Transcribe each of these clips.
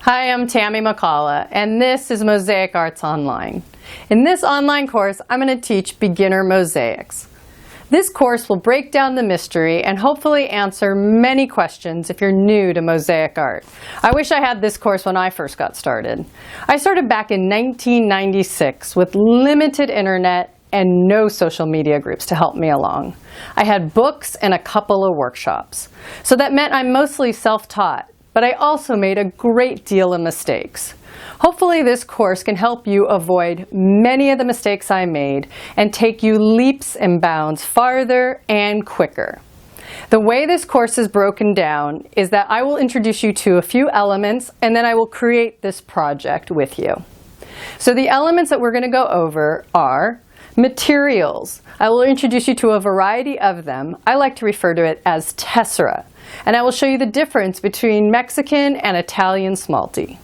Hi, I'm Tami Macala, and this is Mosaic Arts Online. In this online course, I'm going to teach Beginner Mosaics. This course will break down the mystery and hopefully answer many questions if you're new to mosaic art. I wish I had this course when I first got started. I started back in 1996 with limited internet and no social media groups to help me along. I had books and a couple of workshops. So that meant I'm mostly self-taught. But I also made a great deal of mistakes. Hopefully this course can help you avoid many of the mistakes I made and take you leaps and bounds farther and quicker. The way this course is broken down is that I will introduce you to a few elements and then I will create this project with you. So the elements that we're going to go over are materials. I will introduce you to a variety of them. I like to refer to it as tessera. And I will show you the difference between Mexican and Italian smalti.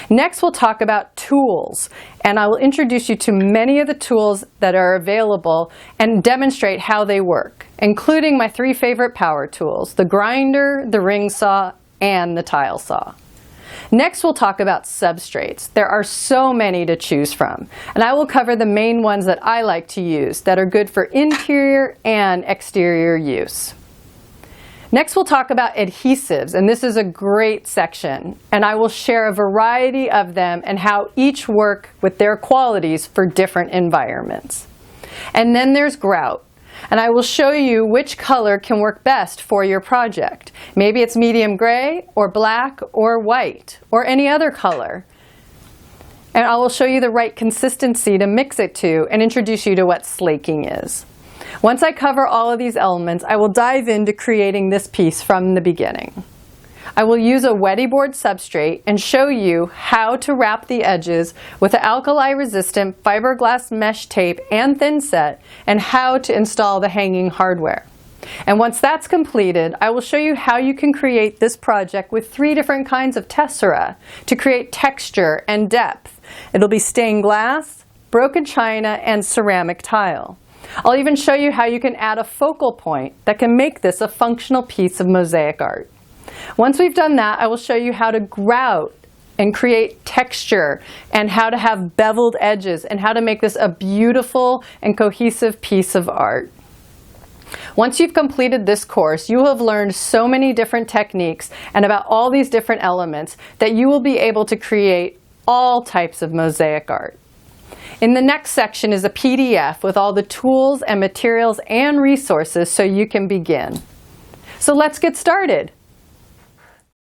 Next, we'll talk about tools, and I will introduce you to many of the tools that are available and demonstrate how they work, including my three favorite power tools, the grinder, the ring saw, and the tile saw. Next, we'll talk about substrates. There are so many to choose from, and I will cover the main ones that I like to use that are good for interior and exterior use. Next, we'll talk about adhesives, and this is a great section, and I will share a variety of them and how each work with their qualities for different environments. And then there's grout, and I will show you which color can work best for your project. Maybe it's medium gray, or black, or white, or any other color. And I will show you the right consistency to mix it to and introduce you to what slaking is. Once I cover all of these elements, I will dive into creating this piece from the beginning. I will use a Wedi board substrate and show you how to wrap the edges with an alkali-resistant fiberglass mesh tape and thinset, and how to install the hanging hardware. And once that's completed, I will show you how you can create this project with three different kinds of tessera to create texture and depth. It'll be stained glass, broken china, and ceramic tile. I'll even show you how you can add a focal point that can make this a functional piece of mosaic art. Once we've done that, I will show you how to grout and create texture and how to have beveled edges and how to make this a beautiful and cohesive piece of art. Once you've completed this course, you will have learned so many different techniques and about all these different elements that you will be able to create all types of mosaic art. In the next section is a PDF with all the tools and materials and resources so you can begin. So let's get started.